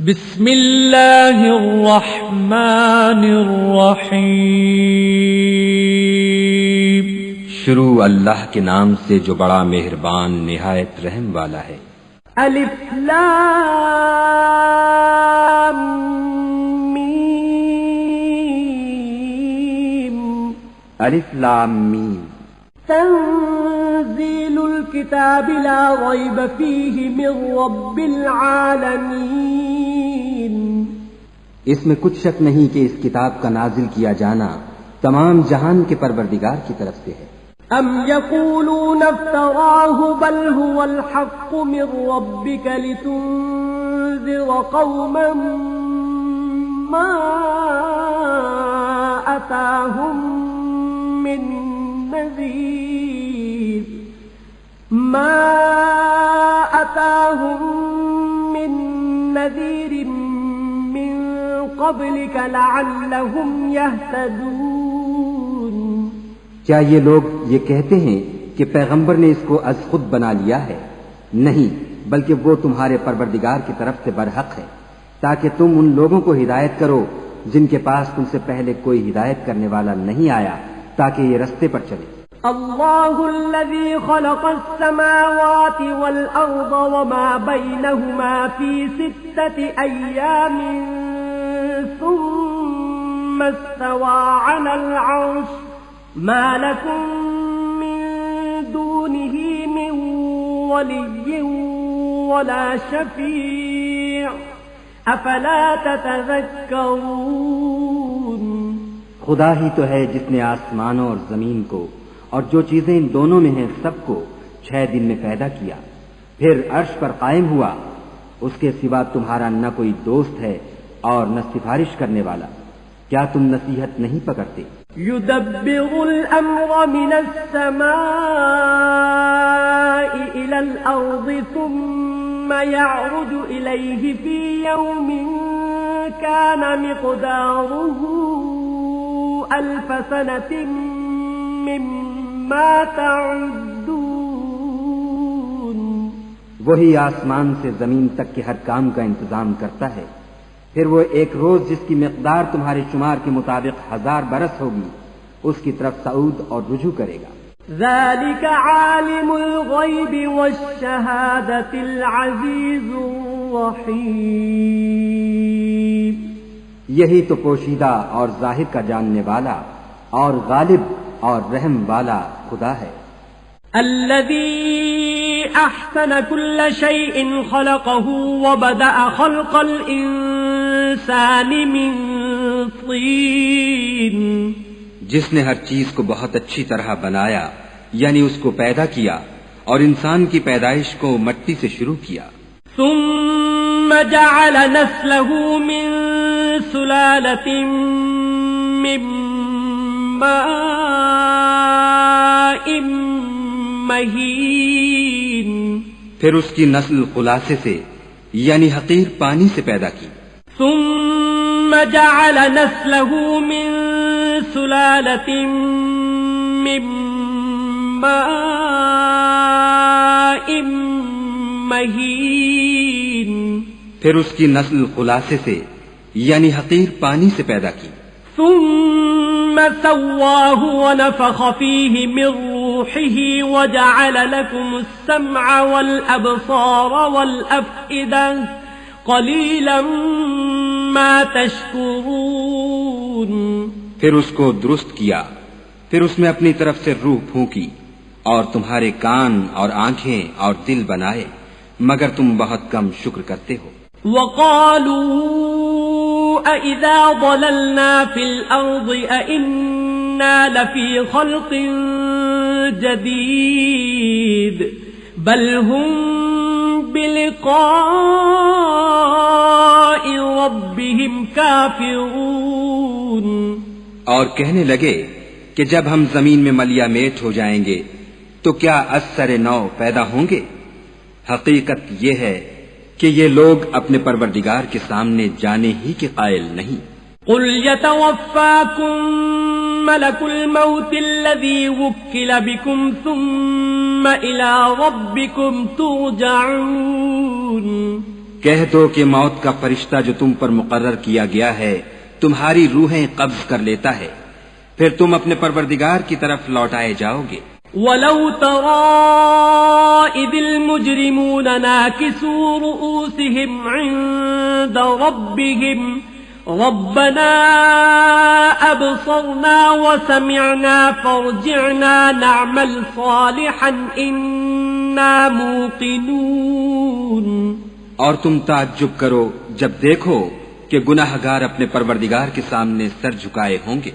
بسم اللہ الرحمن الرحیم۔ شروع اللہ کے نام سے جو بڑا مہربان نہایت رحم والا ہے۔ الف لام میم۔ الف لام میم۔ تنزیل الکتاب لا ریب فیہ من رب العالمین۔ اس میں کچھ شک نہیں کہ اس کتاب کا نازل کیا جانا تمام جہان کے پروردگار کی طرف سے ہے۔ ام یقولون افتراہ بل هو الحق من ربک لتنذر قوما ما اتاهم من نذیر من قبلک لعلهم یہتدون۔ کیا یہ لوگ یہ کہتے ہیں کہ پیغمبر نے اس کو از خود بنا لیا ہے؟ نہیں، بلکہ وہ تمہارے پروردگار کی طرف سے برحق ہے، تاکہ تم ان لوگوں کو ہدایت کرو جن کے پاس تم سے پہلے کوئی ہدایت کرنے والا نہیں آیا، تاکہ یہ رستے پر چلے۔ اللہ الذی خلق السماوات والارض وما بینہما فی 6 ایام ثم استوى على العرش ما لكم من دونه من ولي ولا شفيع افلا تتذكرون۔ خدا ہی تو ہے جس نے آسمانوں اور زمین کو اور جو چیزیں ان دونوں میں ہیں سب کو 6 دن میں پیدا کیا، پھر عرش پر قائم ہوا، اس کے سوا تمہارا نہ کوئی دوست ہے اور نہ سفارش کرنے والا، کیا تم نصیحت نہیں پکڑتے؟ يدبر الأمر من السماء إلى الأرض ثم يعرج إليه في يوم كان مقداره 1000 سنة مما تعدون۔ وہی آسمان سے زمین تک کے ہر کام کا انتظام کرتا ہے، پھر وہ ایک روز جس کی مقدار تمہارے شمار کے مطابق 1000 برس ہوگی اس کی طرف صعود اور رجوع کرے گا۔ ذلك عالم الغیب والشہادة العزیز الرحیم۔ یہی تو پوشیدہ اور ظاہر کا جاننے والا اور غالب اور رحم والا خدا ہے۔ الذي احسن كل شيء خلقه وبدأ خلق الانسان من طين۔ جس نے ہر چیز کو بہت اچھی طرح بنایا، یعنی اس کو پیدا کیا اور انسان کی پیدائش کو مٹی سے شروع کیا۔ ثم جعل نسله من سلالة من ماء مہین۔ پھر اس کی نسل خلاصے سے یعنی حقیر پانی سے پیدا کی۔ ثم جعل نسله من سلالة من ماء مہین۔ پھر اس کی نسل خلاصے سے یعنی حقیر پانی سے پیدا کی۔ ثم سواه ونفخ فيه من روحه وجعل لكم السمع والأبصار والأفئدة قليلا ما تشكرون۔ پھر اس کو درست کیا، پھر اس میں اپنی طرف سے روح پھونکی اور تمہارے کان اور آنکھیں اور دل بنائے، مگر تم بہت کم شکر کرتے ہو۔ وقالوا أَإِذَا ضَلَلْنَا فِي الْأَرْضِ أَإِنَّا لَفِي خَلْقٍ جَدِيدٍ بَلْ هُمْ بِلِقَاءِ رَبِّهِمْ كَافِرُونَ۔ اور کہنے لگے کہ جب ہم زمین میں ملیا میٹ ہو جائیں گے تو کیا از سر نو پیدا ہوں گے؟ حقیقت یہ ہے کہ یہ لوگ اپنے پروردگار کے سامنے جانے ہی کے قائل نہیں۔ قل يتوفاكم ملك الموت الذي وكل بكم ثم إلى ربكم ترجعون۔ کہہ دو کہ موت کا فرشتہ جو تم پر مقرر کیا گیا ہے تمہاری روحیں قبض کر لیتا ہے، پھر تم اپنے پروردگار کی طرف لوٹائے جاؤ گے۔ وَلَوْ تَرَىٰ إِذِ الْمُجْرِمُونَ نَاكِسُو رُءُوسِهِمْ عِندَ رَبِّهِمْ رَبَّنَا أَبْصَرْنَا وَسَمِعْنَا فَارْجِعْنَا نَعْمَلْ صَالِحًا إِنَّا مُوقِنُونَ۔ اور تم تعجب کرو جب دیکھو کہ گناہگار اپنے پروردگار کے سامنے سر جھکائے ہوں گے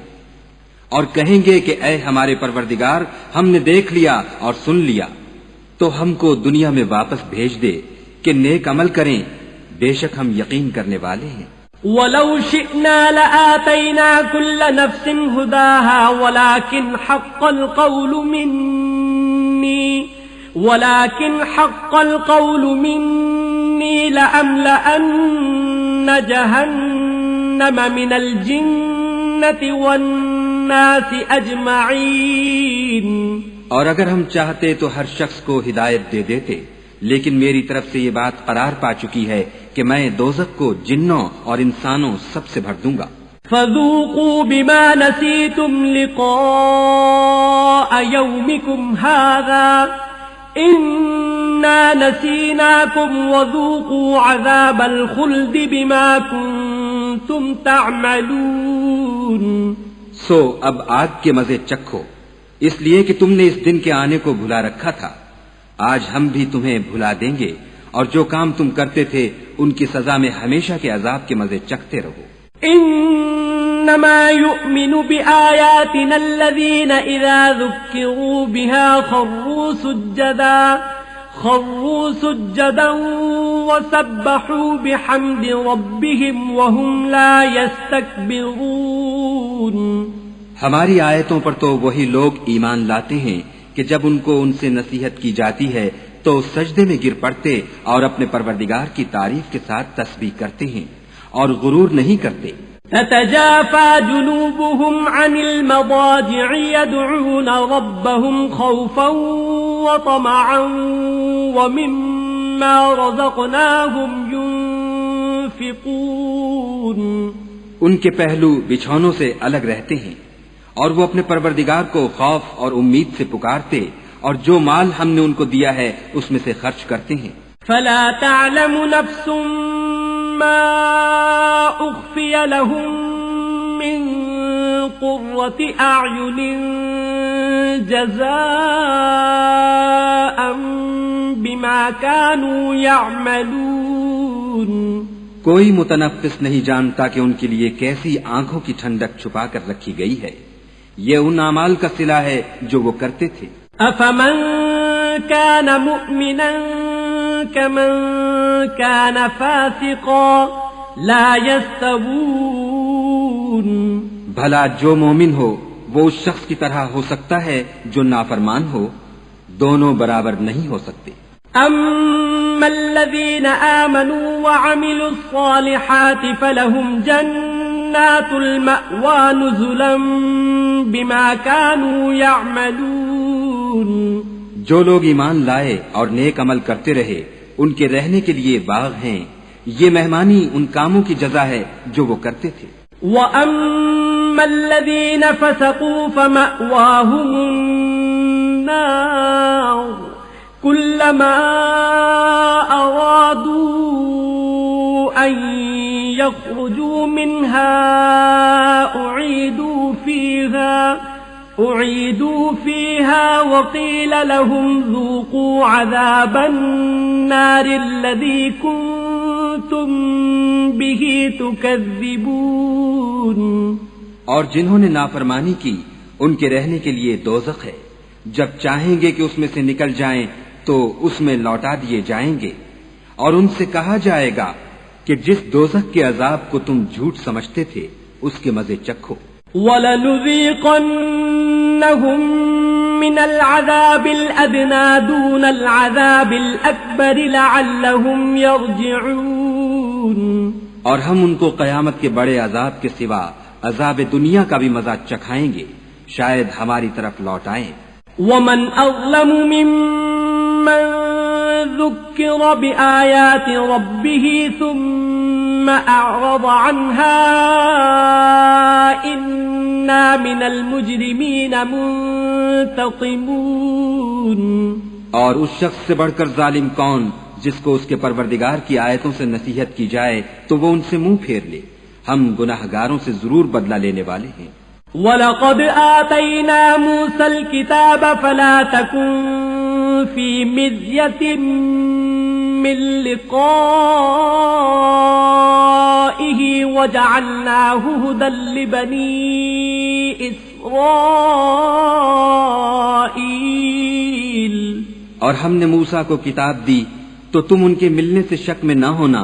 اور کہیں گے کہ اے ہمارے پروردگار، ہم نے دیکھ لیا اور سن لیا، تو ہم کو دنیا میں واپس بھیج دے کہ نیک عمل کریں، بے شک ہم یقین کرنے والے ہیں۔ وَلَوْ شِئْنَا لَآتَيْنَا كُلَّ نَفْسٍ هُدَاهَا وَلَكِنْ حَقَّ الْقَوْلُ مِنِّي لَأَمْلَأَنَّ جَهَنَّمَ مِنَ الْجِنَّةِ وَالنَّاسِ أَجْمَعِينَ۔ اور اگر ہم چاہتے تو ہر شخص کو ہدایت دے دیتے، لیکن میری طرف سے یہ بات قرار پا چکی ہے کہ میں دوزخ کو جنوں اور انسانوں سب سے بھر دوں گا۔ فَذُوقُوا بِمَا نَسِيتُمْ لِقَاءَ يَوْمِكُمْ هَٰذَا إِنَّا نَسِينَاكُمْ وَذُوقُوا عَذَابَ الْخُلْدِ بِمَا كُنتُمْ تَعْمَلُونَ۔ سو اب آگ کے مزے چکھو، اس لیے کہ تم نے اس دن کے آنے کو بھلا رکھا تھا۔ آج ہم بھی تمہیں بھلا دیں گے، اور جو کام تم کرتے تھے ان کی سزا میں ہمیشہ کے عذاب کے مزے چکھتے رہو۔ انما يؤمن بآياتنا الذين اذا ذكروا بها خروا سجدا وسبحوا بحمد ربهم وهم لا يستكبرون۔ ہماری آیتوں پر تو وہی لوگ ایمان لاتے ہیں کہ جب ان کو ان سے نصیحت کی جاتی ہے تو سجدے میں گر پڑتے اور اپنے پروردگار کی تعریف کے ساتھ تسبیح کرتے ہیں اور غرور نہیں کرتے۔ تتجافى جنوبهم عن المضاجع يدعون ربهم خوفا وطمعا ومما رزقناهم ينفقون۔ ان کے پہلو بچھونوں سے الگ رہتے ہیں اور وہ اپنے پروردگار کو خوف اور امید سے پکارتے اور جو مال ہم نے ان کو دیا ہے اس میں سے خرچ کرتے ہیں۔ فلا تعلم نفس ما اخفي لهم من قرة اعين جزاء بما كانوا يعملون۔ کوئی متنفس نہیں جانتا کہ ان کے لیے کیسی آنکھوں کی ٹھنڈک چھپا کر رکھی گئی ہے، یہ ان اعمال کا صلہ ہے جو وہ کرتے تھے۔ افمن كان مؤمنا كمن كان فاسقا لا يستوون۔ بھلا جو مومن ہو وہ اس شخص کی طرح ہو سکتا ہے جو نافرمان ہو، دونوں برابر نہیں ہو سکتے۔ اما الذين آمنوا وعملوا الصالحات فلهم جنات المأوى نزلا بما كانوا يعملون۔ جو لوگ ایمان لائے اور نیک عمل کرتے رہے ان کے رہنے کے لیے باغ ہیں، یہ مہمانی ان کاموں کی جزا ہے جو وہ کرتے تھے۔ وَأَمَّا الَّذِينَ فَسَقُوا فَمَأْوَاهُمُ النَّارُ كُلَّمَا أَرَادُوا أَن يَخْرُجُوا مِنْهَا أُعِيدُوا فِيهَا وَقِيلَ لَهُمْ ذُوقُوا عَذَابَ النَّارِ الَّذِي كُنتُم بِهِ تُكَذِّبُونَ۔ اور جنہوں نے نافرمانی کی ان کے رہنے کے لیے دوزخ ہے، جب چاہیں گے کہ اس میں سے نکل جائیں تو اس میں لوٹا دیے جائیں گے، اور ان سے کہا جائے گا کہ جس دوزخ کے عذاب کو تم جھوٹ سمجھتے تھے اس کے مزے چکھو۔ وَلَنُذِيقَنَّهُم مِّنَ الْعَذَابِ الْأَدْنَىٰ دُونَ الْعَذَابِ الْأَكْبَرِ لَعَلَّهُمْ يَرْجِعُونَ۔ اور ہم ان کو قیامت کے بڑے عذاب کے سوا عذاب دنیا کا بھی مزہ چکھائیں گے، شاید ہماری طرف لوٹ آئیں۔ وَمَنْ أَظْلَمُ مِمَّن ذكر بآيات ربه ثم أعرض عنها إنا من المجرمين منتقمون. اور اس شخص سے بڑھ کر ظالم کون جس کو اس کے پروردگار کی آیتوں سے نصیحت کی جائے تو وہ ان سے منہ پھیر لے. ہم گناہگاروں سے ضرور بدلہ لینے والے ہیں. وَلَقَدْ آتَيْنَا مُوسَى الْكِتَابَ فَلَا تَكُنْ فِي مِرْيَةٍ مِّن لِقَائِهِ وَجَعَلْنَاهُ هُدًى لِبَنِي إِسْرَائِيلَ. اور ہم نے موسیٰ کو کتاب دی تو تم ان کے ملنے سے شک میں نہ ہونا،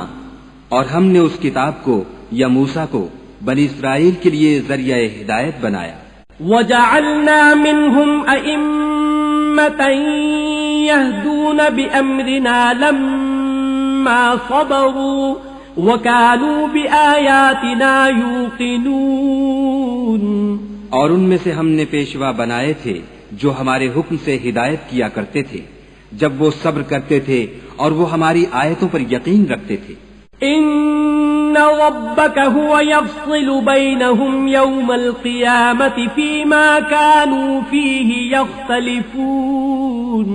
اور ہم نے اس کتاب کو یا موسیٰ کو بنی اسرائیل کے لیے ذریعہ ہدایت بنایا. وَجَعَلْنَا مِنْهُمْ أَئِمَّةً يَهْدُونَ بِأَمْرِنَا لَمَّا صَبَرُوا وَكَانُوا بِآيَاتِنَا يُوقِنُونَ. اور ان میں سے ہم نے پیشوا بنائے تھے جو ہمارے حکم سے ہدایت کیا کرتے تھے جب وہ صبر کرتے تھے اور وہ ہماری آیتوں پر یقین رکھتے تھے. إِنَّ رَبَّكَ هُوَ يَفْصِلُ بَيْنَهُمْ يَوْمَ الْقِيَامَةِ فِيمَا كَانُوا فِيهِ يَخْتَلِفُونَ.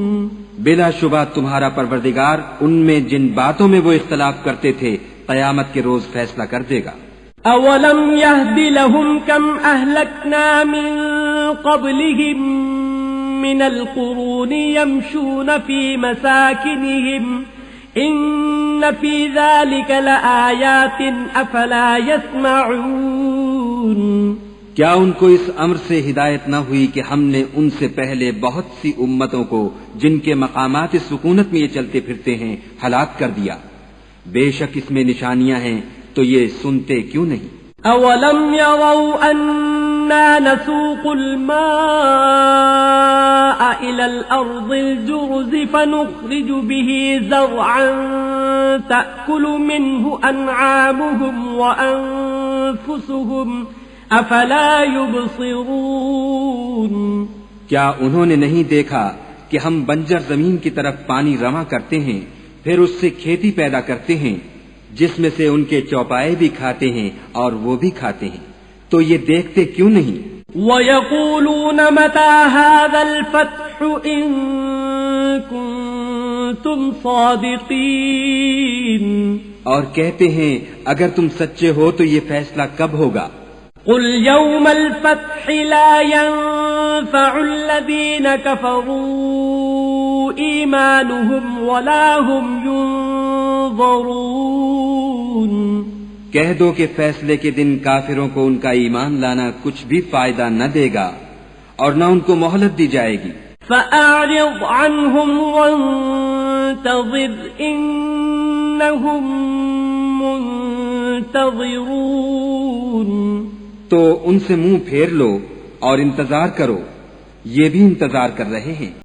بلا شبہ تمہارا پروردگار ان میں جن باتوں میں وہ اختلاف کرتے تھے قیامت کے روز فیصلہ کر دے گا. أَوَلَمْ يَهْدِ لَهُمْ كَمْ أَهْلَكْنَا مِنْ قَبْلِهِمْ مِنَ الْقُرُونِ يَمْشُونَ فِي مَسَاكِنِهِمْ إِنَّ فِي ذَلِكَ لَآيَاتٍ أَفَلَا يَسْمَعُونَ. کیا ان کو اس امر سے ہدایت نہ ہوئی کہ ہم نے ان سے پہلے بہت سی امتوں کو جن کے مقامات سکونت میں یہ چلتے پھرتے ہیں ہلاک کر دیا؟ بے شک اس میں نشانیاں ہیں تو یہ سنتے کیوں نہیں؟ أَوَلَمْ يَرَوْا أَنَّا نَسُوقُ الْمَاءَ إِلَى الْأَرْضِ الْجُرُزِ فَنُخْرِجُ بِهِ زَرْعًا تَأْكُلُ مِنْهُ أَنْعَامُهُمْ وَأَنفُسُهُمْ أَفَلَا يُبْصِرُونَ. کیا انہوں نے نہیں دیکھا کہ ہم بنجر زمین کی طرف پانی رواں کرتے ہیں پھر اس سے کھیتی پیدا کرتے ہیں جس میں سے ان کے چوپائے بھی کھاتے ہیں اور وہ بھی کھاتے ہیں، تو یہ دیکھتے کیوں نہیں؟ وَيَقُولُونَ مَتَى هَذَا الْفَتْحُ إِن كُنتُمْ صَادِقِينَ. اور کہتے ہیں اگر تم سچے ہو تو یہ فیصلہ کب ہوگا؟ قل يوم الفتح لا ينفع الذين كفروا إيمانهم ولا هم ينظرون. کہہ دو کہ فیصلے کے دن کافروں کو ان کا ایمان لانا کچھ بھی فائدہ نہ دے گا اور نہ ان کو مہلت دی جائے گی. فأعرض عنهم وانتظر إنهم منتظرون. تو ان سے منہ پھیر لو اور انتظار کرو، یہ بھی انتظار کر رہے ہیں.